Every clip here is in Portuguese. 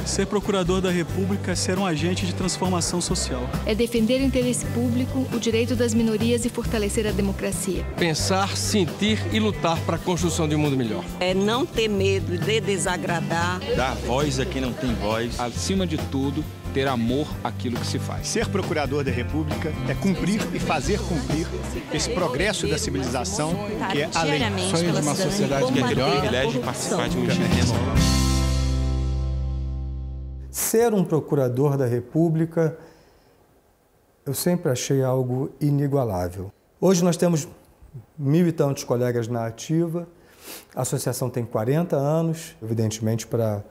Ser procurador da República é ser um agente de transformação social. É defender o interesse público, o direito das minorias e fortalecer a democracia. Pensar, sentir e lutar para a construção de um mundo melhor. É não ter medo de desagradar. Dar voz a quem não tem voz. Acima de tudo, ter amor àquilo que se faz. Ser procurador da República é cumprir e fazer cumprir esse progresso da civilização que é a lei. Sonho de uma sociedade Que é aquele privilégio de participar de um ministério. Ser um procurador da República, eu sempre achei algo inigualável. Hoje nós temos 1.000 e tantos colegas na ativa, a associação tem 40 anos, evidentemente, para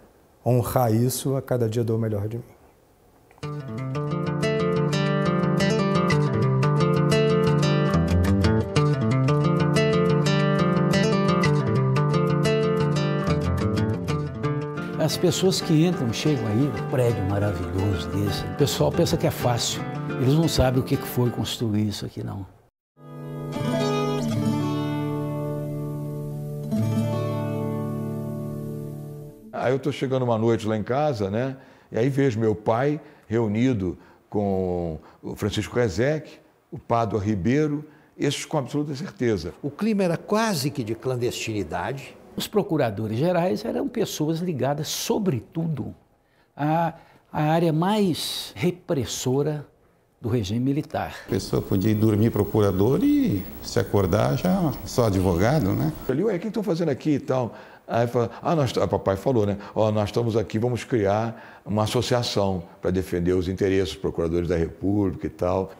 honrar isso, a cada dia dou o melhor de mim. As pessoas que entram, chegam aí, um prédio maravilhoso desse, o pessoal pensa que é fácil. Eles não sabem o que foi construir isso aqui, não. Aí eu estou chegando uma noite lá em casa, né? E aí vejo meu pai reunido com o Francisco Rezec, o Pádua Ribeiro, esses com absoluta certeza. O clima era quase que de clandestinidade. Os procuradores gerais eram pessoas ligadas, sobretudo, à área mais repressora do regime militar. A pessoa podia ir dormir procurador e se acordar já só advogado, né? Ali, ué, o que estão fazendo aqui e tal? Aí fala, papai falou, né? Nós estamos aqui, vamos criar uma associação para defender os interesses dos procuradores da República e tal.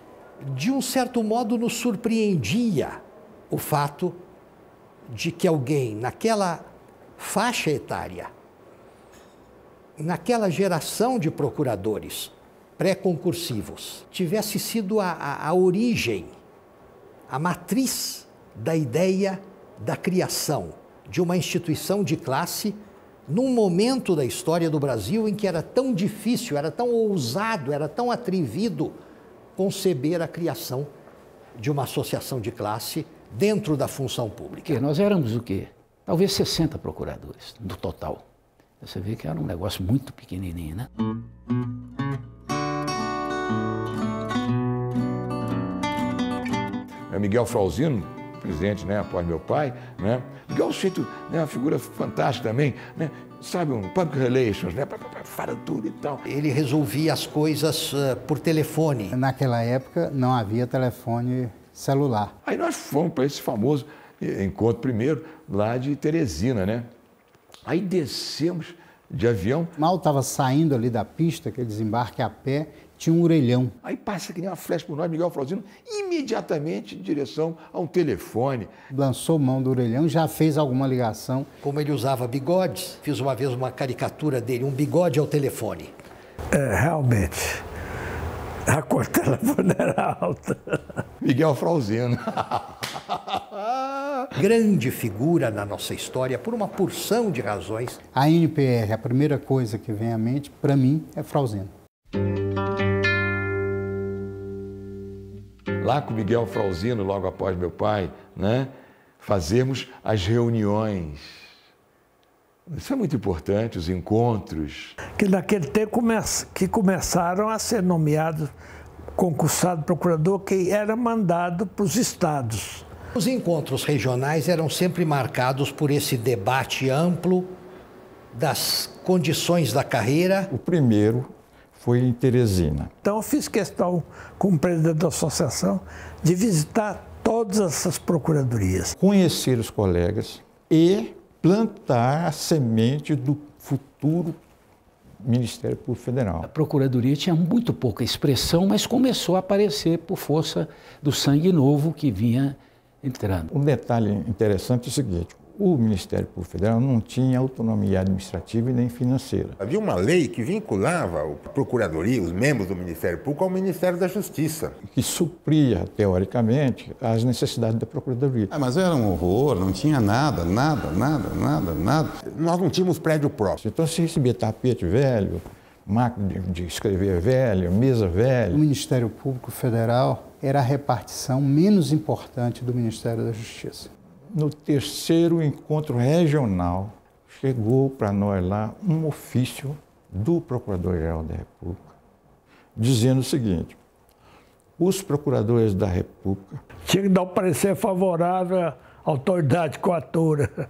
De um certo modo, nos surpreendia o fato de que alguém naquela faixa etária, naquela geração de procuradores pré-concursivos, tivesse sido a origem, a matriz da ideia da criação de uma instituição de classe num momento da história do Brasil em que era tão difícil, era tão ousado, era tão atrevido conceber a criação de uma associação de classe dentro da função pública. Nós éramos o quê? Talvez 60 procuradores do total. Você vê que era um negócio muito pequenininho, né? Miguel Frauzino, presidente, né, após meu pai, né? Miguel é um sujeito, né, uma figura fantástica também, né? Sabe, um public relations, né? Fala tudo e tal. Ele resolvia as coisas por telefone. Naquela época não havia telefone celular. Aí nós fomos para esse famoso encontro primeiro lá de Teresina, né? Aí descemos de avião. Mal estava saindo ali da pista, aquele desembarque a pé, tinha um orelhão. Aí passa que nem uma flecha por nós, Miguel Frauzino, imediatamente em direção a um telefone. Lançou mão do orelhão, já fez alguma ligação. Como ele usava bigodes, fiz uma vez uma caricatura dele, um bigode ao telefone. Realmente, a cor do telefone era alta. Miguel Frauzino. Grande figura na nossa história, por uma porção de razões. A NPR, a primeira coisa que vem à mente, para mim, é Frauzino. Lá com Miguel Frauzino, logo após meu pai, né, fazermos as reuniões. Isso é muito importante, os encontros. Que naquele tempo que começaram a ser nomeados concursado procurador que era mandado para os estados. Os encontros regionais eram sempre marcados por esse debate amplo das condições da carreira. O primeiro foi em Teresina. Então eu fiz questão, como presidente da associação, de visitar todas essas procuradorias. Conhecer os colegas e plantar a semente do futuro Ministério Público Federal. A Procuradoria tinha muito pouca expressão, mas começou a aparecer por força do sangue novo que vinha entrando. Um detalhe interessante é o seguinte: o Ministério Público Federal não tinha autonomia administrativa e nem financeira. Havia uma lei que vinculava a Procuradoria, os membros do Ministério Público, ao Ministério da Justiça. Que supria, teoricamente, as necessidades da Procuradoria. Mas era um horror, não tinha nada. Nós não tínhamos prédio próprio. Então se recebia tapete velho, máquina de escrever velho, mesa velha. O Ministério Público Federal era a repartição menos importante do Ministério da Justiça. No terceiro encontro regional, chegou para nós lá um ofício do Procurador-Geral da República, dizendo o seguinte: os procuradores da República... Tinha que dar um parecer favorável à autoridade coatora.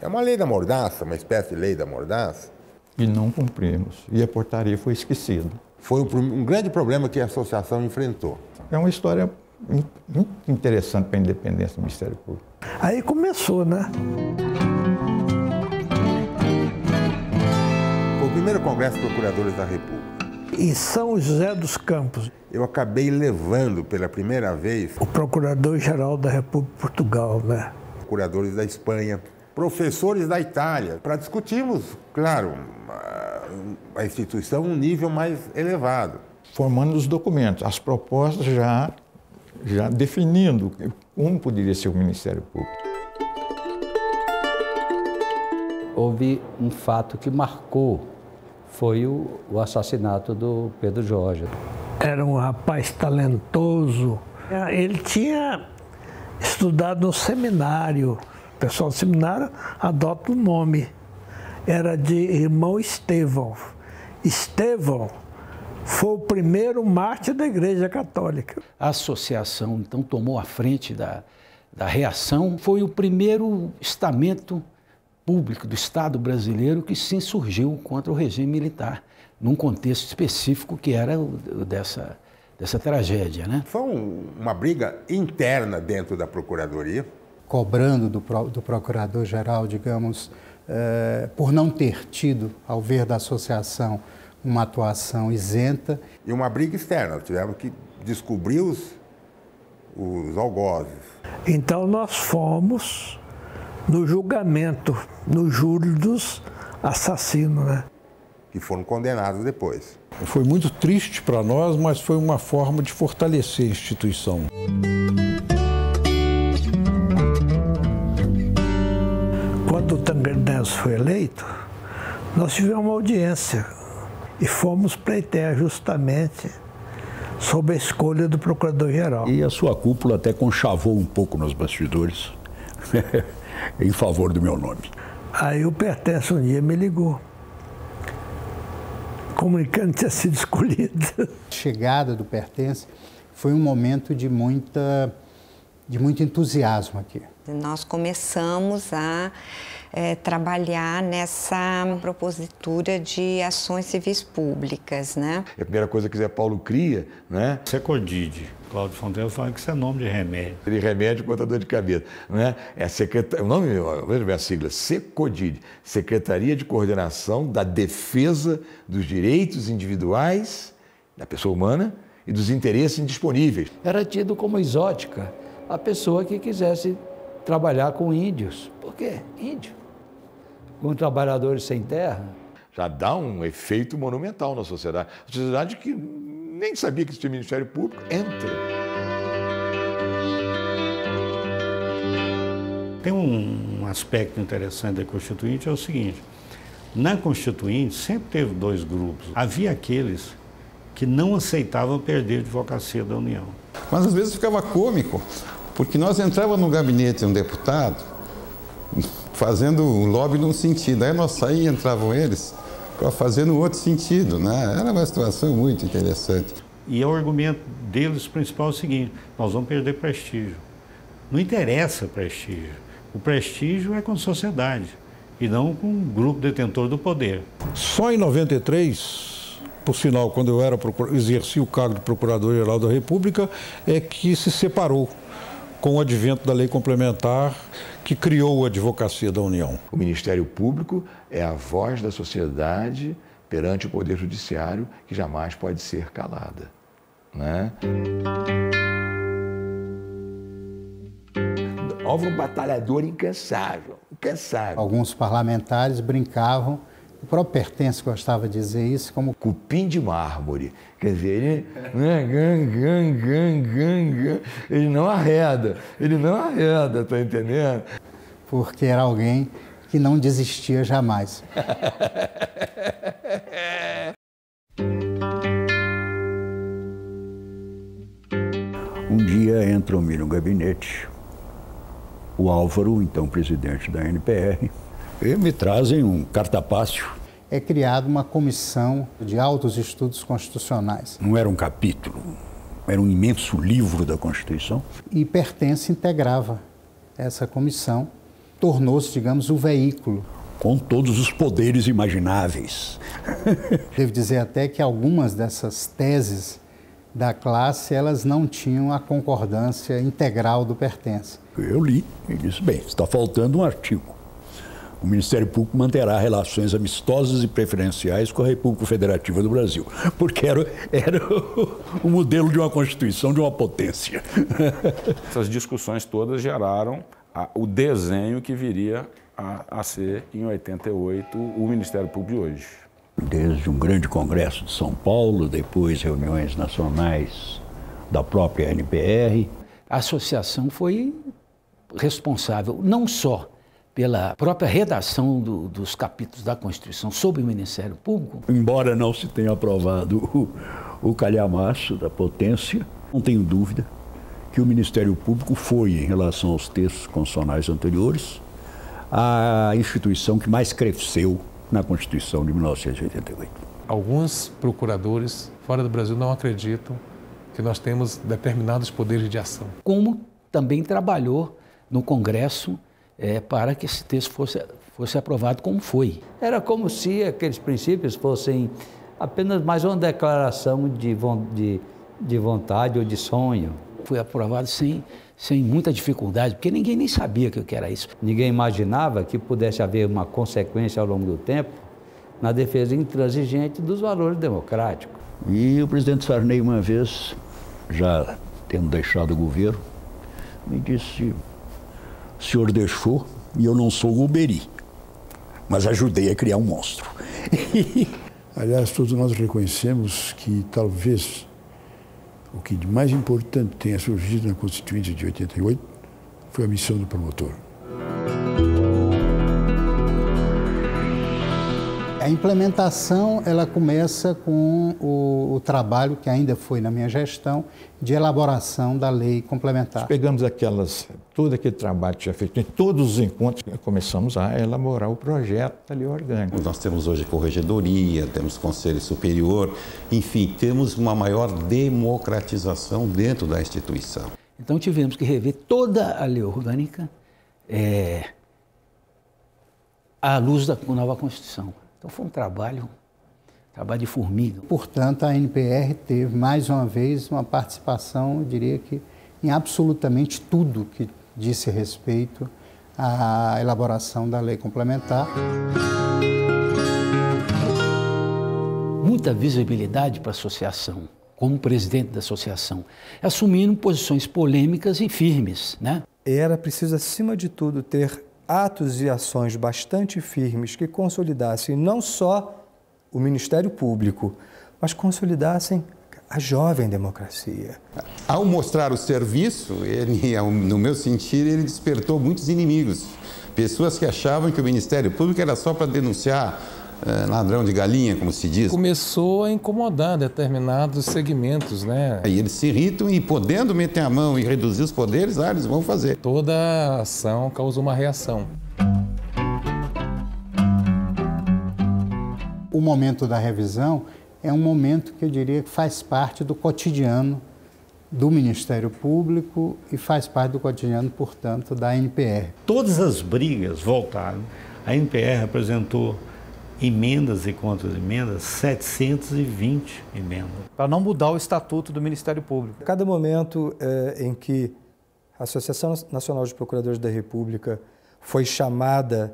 É uma lei da mordaça, uma espécie de lei da mordaça. E não cumprimos. E a portaria foi esquecida. Foi um grande problema que a associação enfrentou. É uma história muito interessante para a independência do Ministério Público. Aí começou, né? Foi o primeiro Congresso de Procuradores da República. Em São José dos Campos. Eu acabei levando pela primeira vez o Procurador-Geral da República de Portugal, né? Procuradores da Espanha, professores da Itália, para discutirmos, claro, a instituição um nível mais elevado. Formando os documentos, as propostas já definindo como poderia ser o Ministério Público. Houve um fato que marcou, foi o assassinato do Pedro Jorge. Era um rapaz talentoso. Ele tinha estudado no seminário. O pessoal do seminário adota o nome. Era de irmão Estevão. Estevão foi o primeiro mártir da Igreja Católica. A associação, então, tomou a frente da reação. Foi o primeiro estamento público do Estado brasileiro que se insurgiu contra o regime militar, num contexto específico que era dessa tragédia, né? Foi uma briga interna dentro da Procuradoria. Cobrando do Procurador-Geral, digamos, por não ter tido, ao ver da associação, uma atuação isenta. E uma briga externa, tivemos que descobrir os algozes. Então nós fomos no julgamento, no júri dos assassinos, né? Que foram condenados depois. Foi muito triste para nós, mas foi uma forma de fortalecer a instituição. Quando o Tancredo Neves foi eleito, nós tivemos uma audiência e fomos pleitear justamente sobre a escolha do Procurador-Geral. E a sua cúpula até conchavou um pouco nos bastidores em favor do meu nome. Aí o Pertence um dia me ligou, comunicando que tinha sido escolhido. A chegada do Pertence foi um momento de muito entusiasmo aqui. Nós começamos a trabalhar nessa propositura de ações civis públicas, né? A primeira coisa que Zé Paulo cria, né? Secodide. Cláudio Fonteira fala que isso é nome de remédio. De remédio contra dor de cabeça, né? O nome, veja bem a sigla, Secodide, Secretaria de Coordenação da Defesa dos Direitos Individuais da Pessoa Humana e dos Interesses Indisponíveis. Era tido como exótica a pessoa que quisesse trabalhar com índios. Por quê? Índio. Com trabalhadores sem terra. Já dá um efeito monumental na sociedade. A sociedade que nem sabia que existia Ministério Público entra. Tem um aspecto interessante da Constituinte, é o seguinte: na Constituinte sempre teve dois grupos. Havia aqueles que não aceitavam perder a advocacia da União. Mas às vezes ficava cômico, porque nós entrávamos no gabinete de um deputado fazendo um lobby num sentido, aí nós saímos e entravam eles para fazer no outro sentido, né? Era uma situação muito interessante. E o argumento deles principal é o seguinte: nós vamos perder prestígio. Não interessa prestígio. O prestígio é com a sociedade e não com um grupo detentor do poder. Só em 93, por sinal, quando eu exerci o cargo de Procurador-Geral da República, é que se separou com o advento da lei complementar que criou a Advocacia da União. O Ministério Público é a voz da sociedade perante o Poder Judiciário que jamais pode ser calada, né? Houve um batalhador incansável. Alguns parlamentares brincavam, o próprio Pertence gostava de dizer isso, como cupim de mármore. Quer dizer, ele não arreda, tá entendendo? Porque era alguém que não desistia jamais. Um dia entrou-me no gabinete o Álvaro, então presidente da NPR, e me trazem um cartapácio. é criada uma comissão de altos estudos constitucionais. Não era um capítulo, era um imenso livro da Constituição. E Pertence integrava essa comissão, tornou-se, digamos, o veículo. Com todos os poderes imagináveis. Devo dizer até que algumas dessas teses da classe, elas não tinham a concordância integral do Pertence. Eu li e disse, bem, está faltando um artigo. O Ministério Público manterá relações amistosas e preferenciais com a República Federativa do Brasil, porque era o modelo de uma Constituição de uma potência. Essas discussões todas geraram o desenho que viria a ser, em 88, o Ministério Público de hoje. Desde um grande congresso de São Paulo, depois reuniões nacionais da própria NPR. A associação foi responsável não só pela própria redação dos capítulos da Constituição sobre o Ministério Público. Embora não se tenha aprovado o calhamaço da potência, não tenho dúvida que o Ministério Público foi, em relação aos textos constitucionais anteriores, a instituição que mais cresceu na Constituição de 1988. Alguns procuradores fora do Brasil não acreditam que nós temos determinados poderes de ação. Como também trabalhou no Congresso para que esse texto fosse aprovado como foi. Era como se aqueles princípios fossem apenas mais uma declaração de vontade ou de sonho. Foi aprovado sem muita dificuldade, porque ninguém nem sabia o que era isso. Ninguém imaginava que pudesse haver uma consequência ao longo do tempo na defesa intransigente dos valores democráticos. E o presidente Sarney, uma vez, já tendo deixado o governo, me disse, o senhor deixou e eu não sou o Uberi, mas ajudei a criar um monstro. Aliás, todos nós reconhecemos que talvez o que de mais importante tenha surgido na Constituinte de 88 foi a missão do promotor. A implementação, ela começa com o trabalho, que ainda foi na minha gestão, de elaboração da lei complementar. Nós pegamos todo aquele trabalho que já feito, em todos os encontros, começamos a elaborar o projeto da lei orgânica. Nós temos hoje corregedoria, temos conselho superior, enfim, temos uma maior democratização dentro da instituição. Então tivemos que rever toda a lei orgânica à luz da nova Constituição. Então foi um trabalho de formiga. Portanto, a NPR teve, mais uma vez, uma participação, eu diria que, em absolutamente tudo que disse respeito à elaboração da lei complementar. Muita visibilidade para a associação, como presidente da associação, assumindo posições polêmicas e firmes, né? Era preciso, acima de tudo, ter atos e ações bastante firmes que consolidassem não só o Ministério Público, mas consolidassem a jovem democracia. Ao mostrar o serviço, no meu sentir, ele despertou muitos inimigos. Pessoas que achavam que o Ministério Público era só para denunciar ladrão de galinha, como se diz. Começou a incomodar determinados segmentos, né? Aí eles se irritam e, podendo meter a mão e reduzir os poderes, eles vão fazer. Toda ação causa uma reação. O momento da revisão é um momento que eu diria que faz parte do cotidiano do Ministério Público e faz parte do cotidiano, portanto, da NPR. Todas as brigas voltaram. A NPR apresentou emendas e contra-emendas, 720 emendas. Para não mudar o estatuto do Ministério Público. A cada momento em que a Associação Nacional de Procuradores da República foi chamada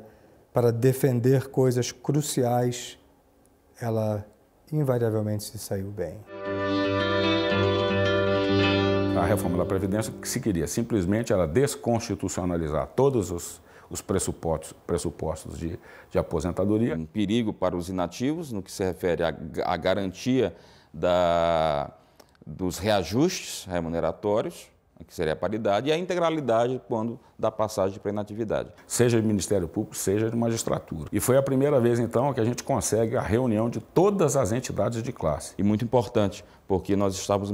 para defender coisas cruciais, ela invariavelmente se saiu bem. A reforma da Previdência, que se queria simplesmente era desconstitucionalizar todos os pressupostos de aposentadoria. Um perigo para os inativos, no que se refere à garantia dos reajustes remuneratórios, que seria a paridade, e a integralidade quando da passagem para a inatividade. Seja de Ministério Público, seja de magistratura. E foi a primeira vez, então, que a gente consegue a reunião de todas as entidades de classe. E muito importante, porque nós estávamos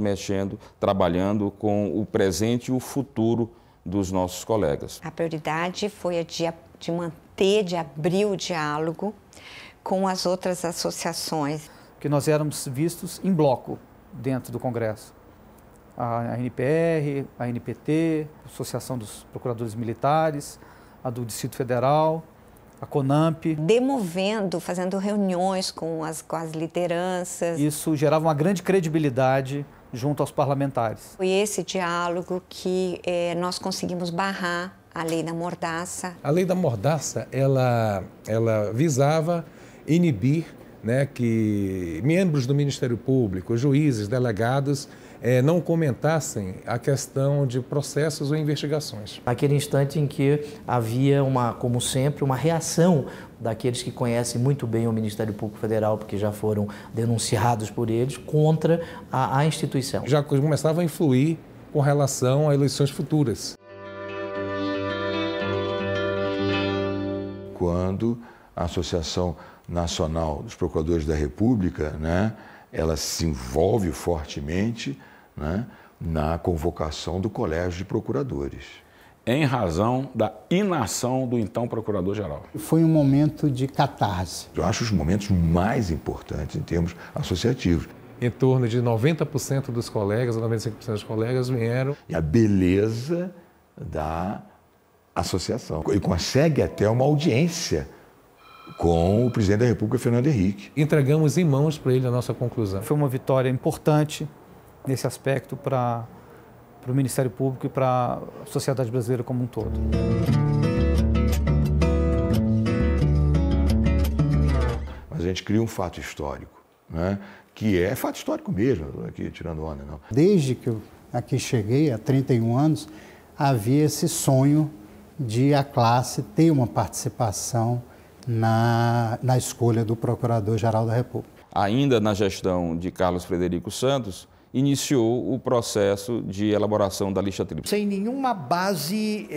trabalhando com o presente e o futuro dos nossos colegas. A prioridade foi a de manter, de abrir o diálogo com as outras associações. Que nós éramos vistos em bloco dentro do Congresso. A NPR, a NPT, a Associação dos Procuradores Militares, a do Distrito Federal, a CONAMP. Demovendo, fazendo reuniões com as lideranças. Isso gerava uma grande credibilidade junto aos parlamentares. Foi esse diálogo que nós conseguimos barrar a lei da mordaça. A lei da mordaça, ela visava inibir, né, que membros do Ministério Público, juízes, delegados, não comentassem a questão de processos ou investigações. Naquele instante em que havia, como sempre, uma reação daqueles que conhecem muito bem o Ministério Público Federal, porque já foram denunciados por eles, contra a instituição. Já começava a influir com relação a eleições futuras. Quando a Associação Nacional dos Procuradores da República, né, ela se envolve fortemente, né, na convocação do Colégio de Procuradores. Em razão da inação do então Procurador-Geral. Foi um momento de catarse. Eu acho os momentos mais importantes em termos associativos. Em torno de 90% dos colegas, 95% dos colegas vieram. E a beleza da associação. Ele consegue até uma audiência com o presidente da República, Fernando Henrique. Entregamos em mãos para ele a nossa conclusão. Foi uma vitória importante nesse aspecto para o Ministério Público e para a sociedade brasileira como um todo. Mas a gente cria um fato histórico, né, que é fato histórico mesmo, não estou aqui tirando onda, não. Desde que eu aqui cheguei, há 31 anos, havia esse sonho de a classe ter uma participação na escolha do Procurador-Geral da República. Ainda na gestão de Carlos Frederico Santos, iniciou o processo de elaboração da lista tríplice. Sem nenhuma base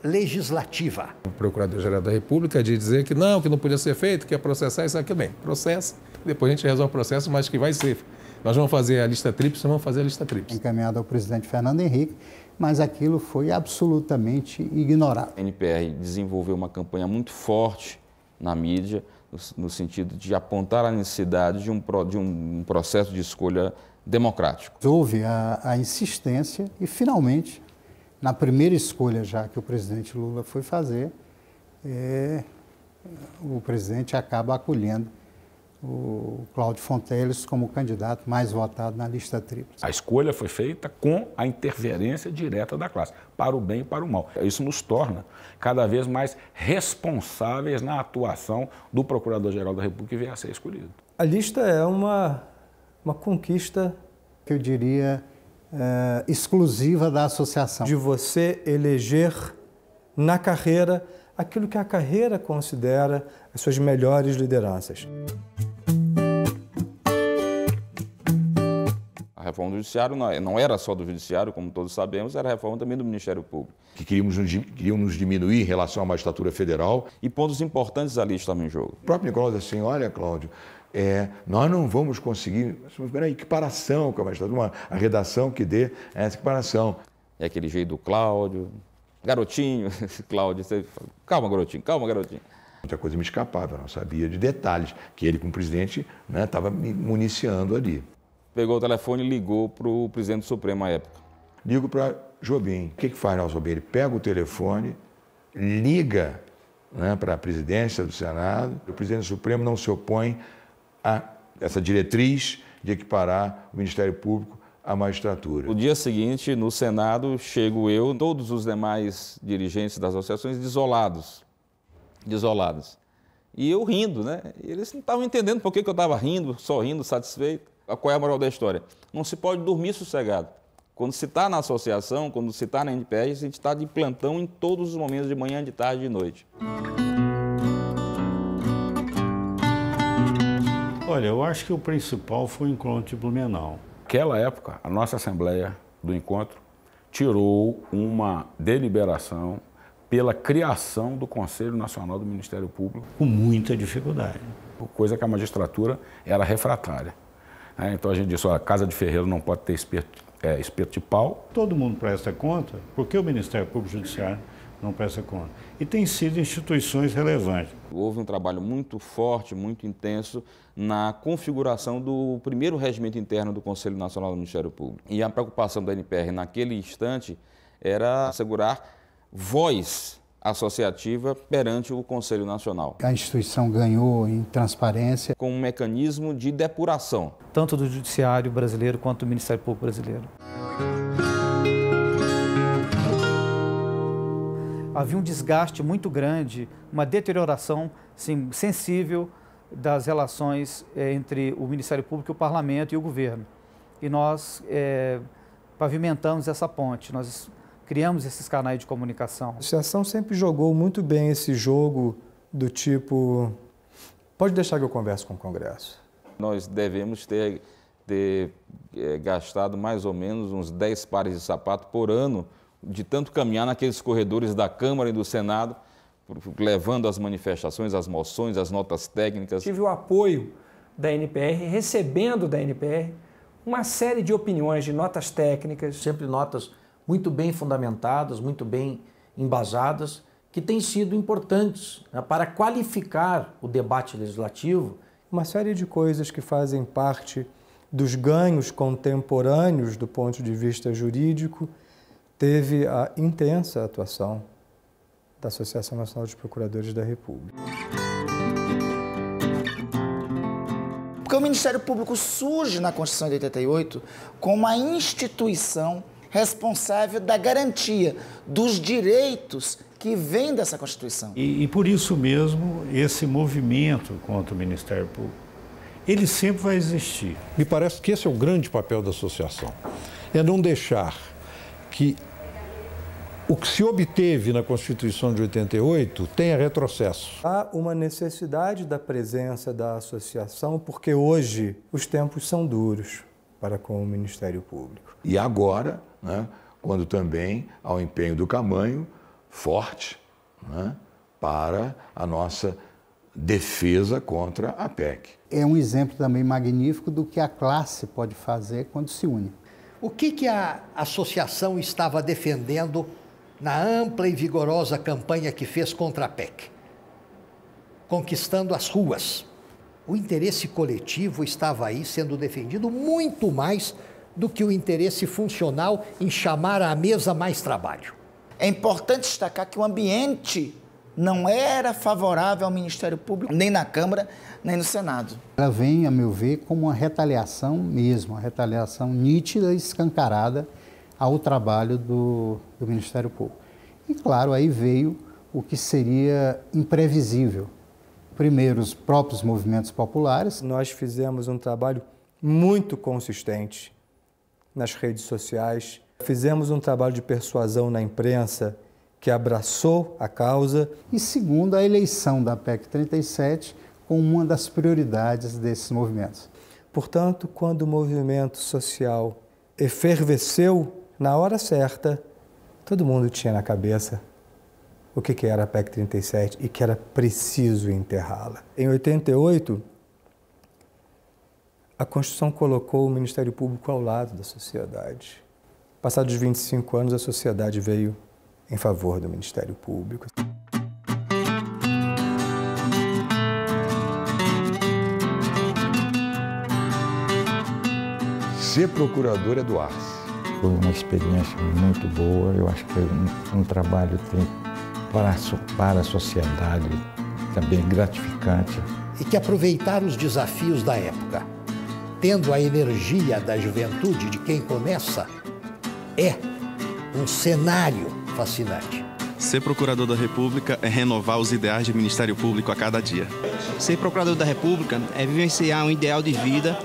legislativa. O Procurador-Geral da República de dizer que não podia ser feito, que ia processar, isso aqui bem, processa, depois a gente resolve o processo, mas que vai ser. Nós vamos fazer a lista tríplice, vamos fazer a lista tríplice. Encaminhado ao presidente Fernando Henrique, mas aquilo foi absolutamente ignorado. A NPR desenvolveu uma campanha muito forte na mídia, no sentido de apontar a necessidade de um processo de escolha democrático. Houve a insistência e, finalmente, na primeira escolha já que o presidente Lula foi fazer, o presidente acaba acolhendo o Cláudio Fonteles como candidato mais votado na lista tríplice. A escolha foi feita com a interferência direta da classe, para o bem e para o mal. Isso nos torna cada vez mais responsáveis na atuação do Procurador-Geral da República que vier a ser escolhido. A lista é uma conquista, que eu diria, exclusiva da associação. De você eleger na carreira aquilo que a carreira considera as suas melhores lideranças. A reforma do Judiciário não era só do Judiciário, como todos sabemos, era a reforma também do Ministério Público. Que queriam nos diminuir em relação à magistratura federal. E pontos importantes ali estavam em jogo. O próprio Nicolau disse assim, olha, Cláudio, nós não vamos conseguir, espera aí, equiparação com a magistratura, a redação que dê essa equiparação. É aquele jeito do Cláudio, garotinho, Cláudio, você fala, calma, garotinho. Muita coisa me escapava, eu não sabia de detalhes, que ele, como presidente, estava me municiando ali. Pegou o telefone e ligou para o presidente do Supremo à época. Ligo para Jobim. O que faz Nelson Jobim? Ele pega o telefone, liga para a presidência do Senado. O presidente do Supremo não se opõe a essa diretriz de equiparar o Ministério Público à magistratura. No dia seguinte, no Senado, chego eu, todos os demais dirigentes das associações desolados. E eu rindo, né? E eles não estavam entendendo por que eu estava rindo, sorrindo, satisfeito. Qual é a moral da história? Não se pode dormir sossegado. Quando se está na associação, quando se está na NPR, a gente está de plantão em todos os momentos, de manhã, de tarde e de noite. Olha, eu acho que o principal foi o encontro de Blumenau. Naquela época, a nossa Assembleia do Encontro tirou uma deliberação pela criação do Conselho Nacional do Ministério Público. Com muita dificuldade. Coisa que a magistratura era refratária. Então a gente disse, a casa de ferreiro não pode ter espeto de pau. Todo mundo presta conta porque o Ministério Público Judiciário não presta conta. E tem sido instituições relevantes. Houve um trabalho muito forte, muito intenso na configuração do primeiro regimento interno do Conselho Nacional do Ministério Público. E a preocupação da NPR naquele instante era assegurar voz associativa perante o Conselho Nacional. A instituição ganhou em transparência. Com um mecanismo de depuração. Tanto do Judiciário brasileiro quanto do Ministério Público brasileiro. Havia um desgaste muito grande, uma deterioração sensível das relações entre o Ministério Público, o Parlamento e o governo. E nós pavimentamos essa ponte, nós criamos esses canais de comunicação. A associação sempre jogou muito bem esse jogo do tipo, pode deixar que eu converse com o Congresso. Nós devemos ter gastado mais ou menos uns 10 pares de sapato por ano, de tanto caminhar naqueles corredores da Câmara e do Senado, levando as manifestações, as moções, as notas técnicas. Tive o apoio da NPR, recebendo da NPR uma série de opiniões, de notas técnicas. Sempre notas muito bem fundamentadas, muito bem embasadas, que têm sido importantes, né, para qualificar o debate legislativo. Uma série de coisas que fazem parte dos ganhos contemporâneos do ponto de vista jurídico, teve a intensa atuação da Associação Nacional dos Procuradores da República. Porque o Ministério Público surge na Constituição de 88 como uma instituição responsável da garantia dos direitos que vêm dessa Constituição. E por isso mesmo, esse movimento contra o Ministério Público, ele sempre vai existir. Me parece que esse é o grande papel da associação, é não deixar que o que se obteve na Constituição de 88 tenha retrocesso. Há uma necessidade da presença da associação, porque hoje os tempos são duros para com o Ministério Público. E agora, né, quando também há o empenho do Camanho forte, né, para a nossa defesa contra a PEC. É um exemplo também magnífico do que a classe pode fazer quando se une. O que a associação estava defendendo na ampla e vigorosa campanha que fez contra a PEC? Conquistando as ruas. O interesse coletivo estava aí sendo defendido muito mais do que o interesse funcional em chamar à mesa mais trabalho. É importante destacar que o ambiente não era favorável ao Ministério Público, nem na Câmara, nem no Senado. Ela vem, a meu ver, como uma retaliação mesmo, uma retaliação nítida e escancarada ao trabalho do Ministério Público. E, claro, aí veio o que seria imprevisível. Primeiro, os próprios movimentos populares. Nós fizemos um trabalho muito consistente nas redes sociais, fizemos um trabalho de persuasão na imprensa que abraçou a causa. E segundo, a eleição da PEC 37 como uma das prioridades desses movimentos. Portanto, quando o movimento social efervesceu, na hora certa, todo mundo tinha na cabeça o que era a PEC 37 e que era preciso enterrá-la. Em 88, a Constituição colocou o Ministério Público ao lado da sociedade. Passados 25 anos, a sociedade veio em favor do Ministério Público. Ser procurador é doar-se. Foi uma experiência muito boa, eu acho que foi um trabalho para a sociedade também gratificante. E que aproveitar os desafios da época, tendo a energia da juventude de quem começa, é um cenário fascinante. Ser procurador da República é renovar os ideais de Ministério Público a cada dia. Ser procurador da República é vivenciar um ideal de vida,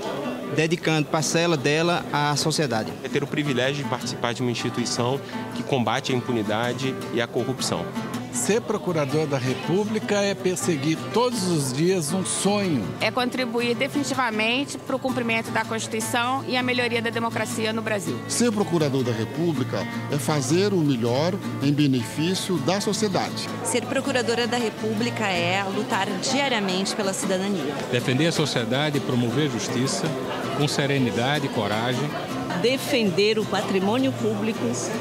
dedicando parcela dela à sociedade. É ter o privilégio de participar de uma instituição que combate a impunidade e a corrupção. Ser procurador da República é perseguir todos os dias um sonho. É contribuir definitivamente para o cumprimento da Constituição e a melhoria da democracia no Brasil. Ser procurador da República é fazer o melhor em benefício da sociedade. Ser procuradora da República é lutar diariamente pela cidadania. Defender a sociedade e promover justiça com serenidade e coragem. defender o patrimônio público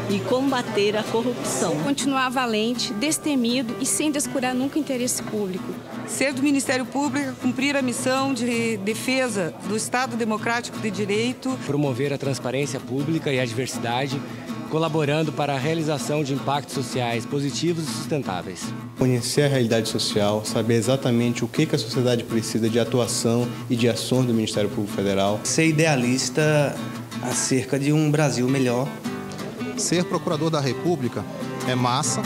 e combater a corrupção. Continuar valente, destemido e sem descurar nunca o interesse público. Ser do Ministério Público, cumprir a missão de defesa do Estado Democrático de Direito. Promover a transparência pública e a diversidade, colaborando para a realização de impactos sociais positivos e sustentáveis. Conhecer a realidade social, saber exatamente o que a sociedade precisa de atuação e de ações do Ministério Público Federal. Ser idealista acerca de um Brasil melhor. Ser procurador da República é massa.